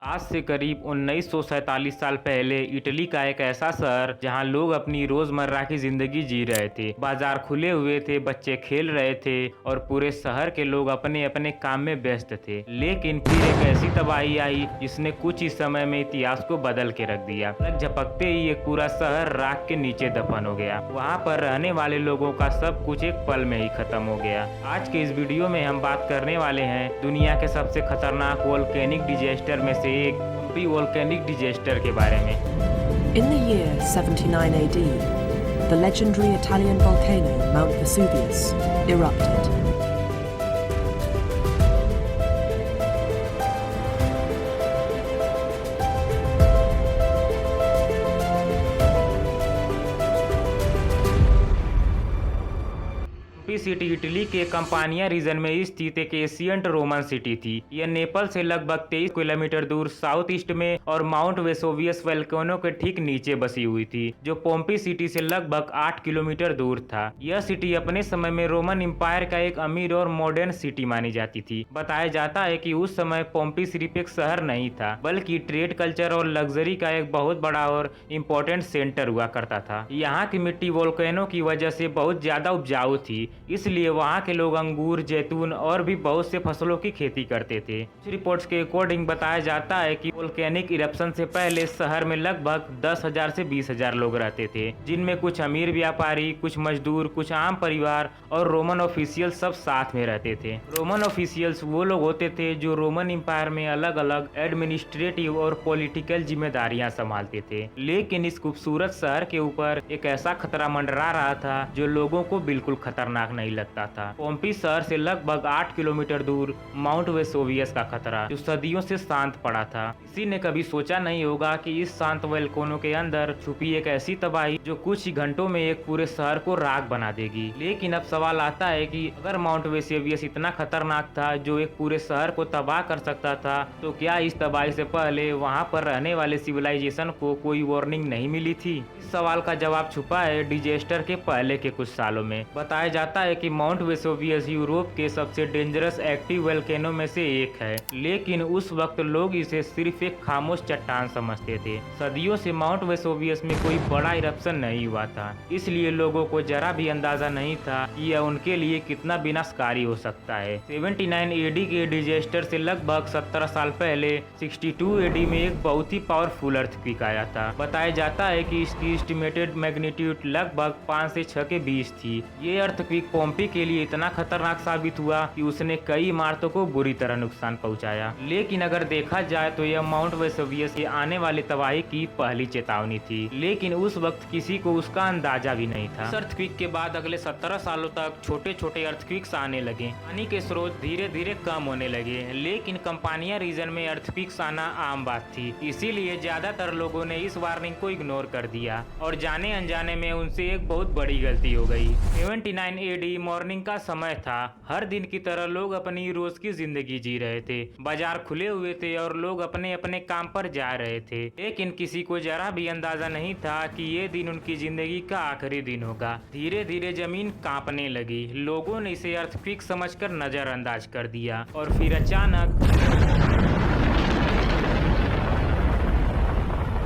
आज से करीब 1947 साल पहले इटली का एक ऐसा शहर जहां लोग अपनी रोजमर्रा की जिंदगी जी रहे थे। बाजार खुले हुए थे, बच्चे खेल रहे थे और पूरे शहर के लोग अपने अपने काम में व्यस्त थे। लेकिन फिर एक ऐसी तबाही आई जिसने कुछ ही समय में इतिहास को बदल के रख दिया। पलक झपकते ही एक पूरा शहर राख के नीचे दफन हो गया। वहां पर रहने वाले लोगों का सब कुछ एक पल में ही खत्म हो गया। आज के इस वीडियो में हम बात करने वाले हैं दुनिया के सबसे खतरनाक वोल्केनिक डिजास्टर में से एक पोम्पी वोल्केनिक डिजास्टर के बारे में। In the year 79 AD, the legendary Italian volcano Mount Vesuvius erupted. City Italy के कंपानिया रीजन में स्थित एक एशियंट रोमन सिटी थी। यह नेपाल से लगभग 23 किलोमीटर दूर साउथ ईस्ट में और माउंट वेसुवियस वोल्केनो के ठीक नीचे बसी हुई थी, जो पोम्पी सिटी से लगभग 8 किलोमीटर दूर था। यह सिटी अपने समय में रोमन एम्पायर का एक अमीर और मॉडर्न सिटी मानी जाती थी। बताया जाता है कि उस समय पोम्पी सिर्फ एक शहर नहीं था, बल्कि ट्रेड, कल्चर और लग्जरी का एक बहुत बड़ा और इम्पोर्टेंट सेंटर हुआ करता था। यहाँ की मिट्टी वोल्केनो की वजह से बहुत ज्यादा उपजाऊ थी, इसलिए वहाँ के लोग अंगूर, जैतून और भी बहुत से फसलों की खेती करते थे। कुछ रिपोर्ट्स के अकॉर्डिंग बताया जाता है कि वोल्केनिक इरप्शन से पहले शहर में लगभग 10,000 से 20,000 लोग रहते थे, जिनमें कुछ अमीर व्यापारी, कुछ मजदूर, कुछ आम परिवार और रोमन ऑफिशियल सब साथ में रहते थे। रोमन ऑफिशियल्स वो लोग होते थे जो रोमन एम्पायर में अलग अलग एडमिनिस्ट्रेटिव और पॉलिटिकल जिम्मेदारियां संभालते थे। लेकिन इस खूबसूरत शहर के ऊपर एक ऐसा खतरा मंडरा रहा था जो लोगों को बिल्कुल खतरनाक नहीं लगता था। पोम्पी शहर से लगभग 8 किलोमीटर दूर माउंट वेसुवियस का खतरा, जो सदियों से शांत पड़ा था। किसी ने कभी सोचा नहीं होगा कि इस शांत वोल्केनो के अंदर छुपी एक ऐसी तबाही जो कुछ ही घंटों में एक पूरे शहर को राख बना देगी। लेकिन अब सवाल आता है कि अगर माउंट वेसुवियस इतना खतरनाक था जो एक पूरे शहर को तबाह कर सकता था, तो क्या इस तबाही से पहले वहां पर रहने वाले सिविलाइजेशन को कोई वार्निंग नहीं मिली थी? इस सवाल का जवाब छुपा है डिजास्टर के पहले के कुछ सालों में। बताया जाता है कि माउंट वेसुवियस यूरोप के सबसे डेंजरस एक्टिव वोल्केनो में से एक है, लेकिन उस वक्त लोग इसे सिर्फ एक खामोश चट्टान समझते थे। सदियों से माउंट वेसुवियस में कोई बड़ा इरप्शन नहीं हुआ था, इसलिए लोगों को जरा भी अंदाजा नहीं था कि यह उनके लिए कितना विनाशकारी हो सकता है। 79 एडी के डिजास्टर से लगभग 17 साल पहले 62 एडी में एक बहुत ही पावरफुल अर्थक्वेक आया था। बताया जाता है कि इसकी एस्टिमेटेड मैग्नीट्यूड लगभग 5 से 6 के बीच थी। ये अर्थक्वेक पोम्पी के लिए इतना खतरनाक साबित हुआ कि उसने कई इमारतों को बुरी तरह नुकसान पहुंचाया। लेकिन अगर देखा जाए तो यह माउंट वेसुवियस के आने वाली तबाही की पहली चेतावनी थी, लेकिन उस वक्त किसी को उसका अंदाजा भी नहीं था। इस अर्थक्वेक के बाद अगले 17 सालों तक छोटे छोटे अर्थक्वेक्स आने लगे। पानी के स्रोत धीरे धीरे कम होने लगे, लेकिन कंपानिया रीजन में अर्थक्वेक्स आना आम बात थी। इसीलिए ज्यादातर लोगों ने इस वार्निंग को इग्नोर कर दिया और जाने अनजाने में उनसे एक बहुत बड़ी गलती हो गई। 79 एडी मॉर्निंग का समय था। हर दिन की तरह लोग अपनी रोज की जिंदगी जी रहे थे। बाजार खुले हुए थे और लोग अपने अपने काम पर जा रहे थे, लेकिन किसी को जरा भी अंदाजा नहीं था कि ये दिन उनकी जिंदगी का आखिरी दिन होगा। धीरे धीरे जमीन कांपने लगी। लोगों ने इसे अर्थक्वेक समझकर नजरअंदाज कर दिया और फिर अचानक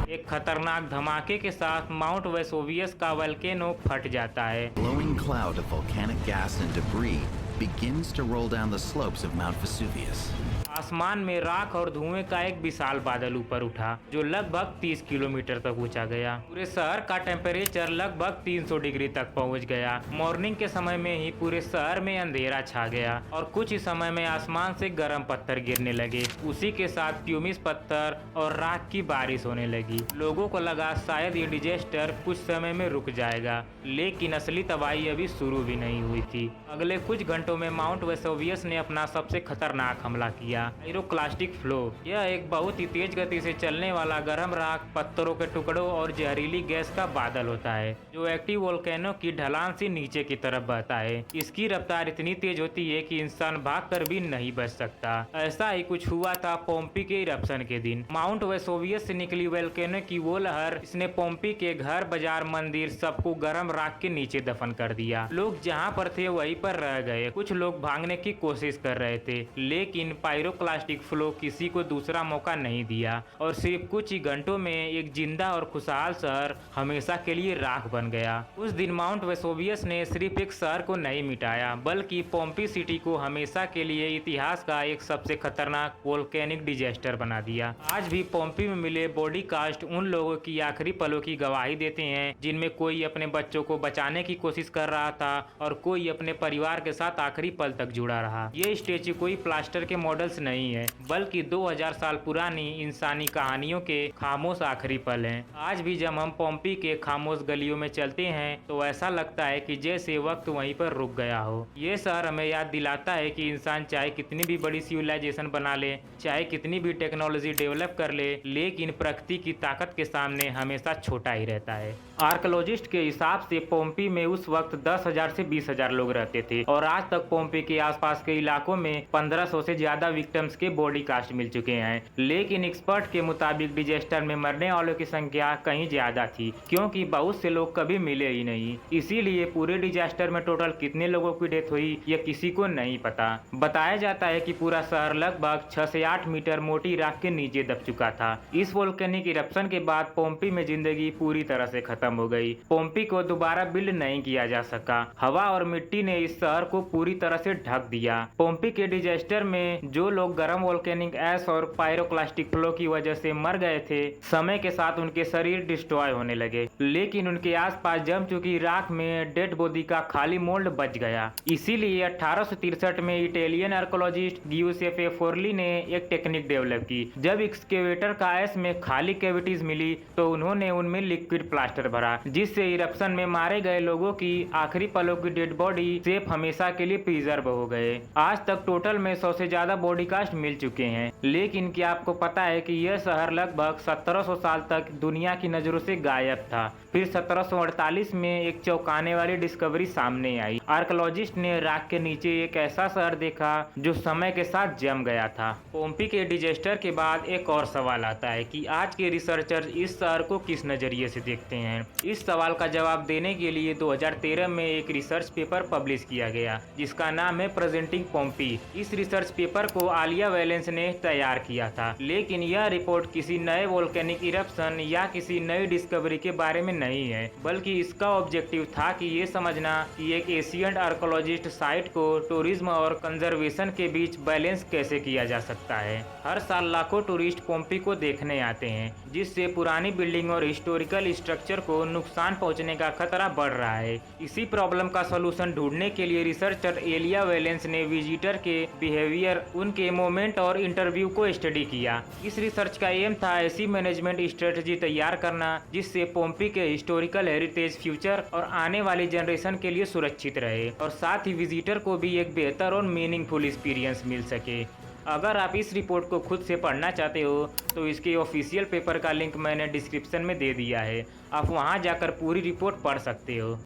एक खतरनाक धमाके के साथ माउंट वेसुवियस का वोल्केनो फट जाता है। Glowing cloud of volcanic gas and debris begins to roll down the slopes of Mount Vesuvius. आसमान में राख और धुएं का एक विशाल बादल ऊपर उठा, जो लगभग 30 किलोमीटर तक ऊंचा गया। पूरे शहर का टेम्परेचर लगभग 300 डिग्री तक पहुंच गया। मॉर्निंग के समय में ही पूरे शहर में अंधेरा छा गया और कुछ ही समय में आसमान से गर्म पत्थर गिरने लगे। उसी के साथ ट्यूमिस पत्थर और राख की बारिश होने लगी। लोगों को लगा शायद ये डिजास्टर कुछ समय में रुक जाएगा, लेकिन असली तबाही अभी शुरू भी नहीं हुई थी। अगले कुछ घंटों में माउंट वेसुवियस ने अपना सबसे खतरनाक हमला किया, पायरोक्लास्टिक फ्लो। यह एक बहुत ही तेज गति से चलने वाला गर्म राख, पत्थरों के टुकड़ों और जहरीली गैस का बादल होता है, जो एक्टिव वोल्केनो की ढलान से नीचे की तरफ बहता है। इसकी रफ्तार इतनी तेज होती है कि इंसान भागकर भी नहीं बच सकता। ऐसा ही कुछ हुआ था पोम्पी के इरप्शन के दिन। माउंट वेसुवियस से निकली वोल्केनो की वो लहर, इसने पोम्पी के घर, बाजार, मंदिर सबको गर्म राख के नीचे दफन कर दिया। लोग जहाँ पर थे वहीं पर रह गए। कुछ लोग भागने की कोशिश कर रहे थे, लेकिन पायरो पायरोक्लास्टिक फ्लो किसी को दूसरा मौका नहीं दिया और सिर्फ कुछ ही घंटों में एक जिंदा और खुशहाल शहर हमेशा के लिए राख बन गया। उस दिन माउंट वेसोवियस ने सिर्फ एक शहर को नहीं मिटाया बल्कि पोम्पी सिटी को हमेशा के लिए इतिहास का एक सबसे खतरनाक वोल्केनिक डिजास्टर बना दिया। आज भी पोम्पी में मिले बॉडी कास्ट उन लोगों की आखिरी पलों की गवाही देते हैं जिनमें कोई अपने बच्चों को बचाने की कोशिश कर रहा था और कोई अपने परिवार के साथ आखिरी पल तक जुड़ा रहा। ये स्टेच्यू कोई प्लास्टर के मॉडल्स नहीं है बल्कि 2000 साल पुरानी इंसानी कहानियों के खामोश आखिरी पल हैं। आज भी जब हम पोम्पी के खामोश गलियों में चलते हैं तो ऐसा लगता है कि जैसे वक्त वहीं पर रुक गया हो। ये शहर हमें याद दिलाता है कि इंसान चाहे कितनी भी बड़ी सिविलाइजेशन बना ले, चाहे कितनी भी टेक्नोलॉजी डेवलप कर ले, लेकिन प्रकृति की ताकत के सामने हमेशा छोटा ही रहता है। आर्कोलॉजिस्ट के हिसाब से पोम्पी में उस वक्त 10,000 से 20,000 लोग रहते थे और आज तक पोम्पी के आसपास के इलाकों में 1500 से ज्यादा विक्टिम्स के बॉडी कास्ट मिल चुके हैं। लेकिन एक्सपर्ट के मुताबिक डिजास्टर में मरने वालों की संख्या कहीं ज्यादा थी क्योंकि बहुत से लोग कभी मिले ही नहीं। इसीलिए पूरे डिजास्टर में टोटल कितने लोगों की डेथ हुई यह किसी को नहीं पता। बताया जाता है कि पूरा शहर लगभग 6 से 8 मीटर मोटी राख के नीचे दब चुका था। इस वोल्केनिक इरप्शन के बाद पोम्पी में जिंदगी पूरी तरह से खत्म हो गई। पोम्पी को दोबारा बिल्ड नहीं किया जा सका। हवा और मिट्टी ने इस शहर को पूरी तरह से ढक दिया। पोम्पी के डिजास्टर में जो लोग गर्म वोल्केनिक ऐश और पायरोक्लास्टिक फ्लो की वजह से मर गए थे, समय के साथ उनके शरीर डिस्ट्रॉय होने लगे, लेकिन उनके आसपास जम चुकी राख में डेड बॉडी का खाली मोल्ड बच गया। इसीलिए 1863 में इटालियन आर्कोलॉजिस्ट गियुसेppe फोर्ली ने एक टेक्निक डेवलप की। जब एक्सकेवेटर का ऐश में खाली कैविटीज मिली तो उन्होंने उनमें लिक्विड प्लास्टर भरा, जिससे इरप्शन में मारे गए लोगों की आखिरी पलों की डेड बॉडी सेफ हमेशा के लिए प्रिजर्व हो गए। आज तक टोटल में 100 से ज्यादा बॉडी कास्ट मिल चुके हैं। लेकिन क्या आपको पता है कि यह शहर लगभग 1700 साल तक दुनिया की नजरों से गायब था। फिर 1748 में एक चौंकाने वाली डिस्कवरी सामने आई। आर्कोलॉजिस्ट ने राख के नीचे एक ऐसा शहर देखा जो समय के साथ जम गया था। पोम्पी के डिजास्टर के बाद एक और सवाल आता है कि आज के रिसर्चर इस शहर को किस नजरिए से देखते हैं। इस सवाल का जवाब देने के लिए 2013 में एक रिसर्च पेपर पब्लिश किया गया जिसका नाम है प्रेजेंटिंग पोम्पी। इस रिसर्च पेपर को आलिया वैलेंस ने तैयार किया था, लेकिन यह रिपोर्ट किसी नए वोल्केनिक इरप्शन या किसी नई डिस्कवरी के बारे में नहीं है, बल्कि इसका ऑब्जेक्टिव था कि ये समझना कि एक एशियंट आर्कोलॉजिस्ट साइट को टूरिज्म और कंजर्वेशन के बीच बैलेंस कैसे किया जा सकता है। हर साल लाखों टूरिस्ट पोम्पी को देखने आते हैं, जिससे पुरानी बिल्डिंग और हिस्टोरिकल स्ट्रक्चर को नुकसान पहुंचने का खतरा बढ़ रहा है। इसी प्रॉब्लम का सलूशन ढूंढने के लिए रिसर्चर एलिया वैलेंस ने विजिटर के बिहेवियर, उनके मोमेंट और इंटरव्यू को स्टडी किया। इस रिसर्च का एम था ऐसी मैनेजमेंट स्ट्रेटजी तैयार करना जिससे पोम्पी के हिस्टोरिकल हेरिटेज फ्यूचर और आने वाली जनरेशन के लिए सुरक्षित रहे और साथ ही विजिटर को भी एक बेहतर और मीनिंगफुल एक्सपीरियंस मिल सके। अगर आप इस रिपोर्ट को खुद से पढ़ना चाहते हो तो इसके ऑफिशियल पेपर का लिंक मैंने डिस्क्रिप्शन में दे दिया है, आप वहां जाकर पूरी रिपोर्ट पढ़ सकते हो।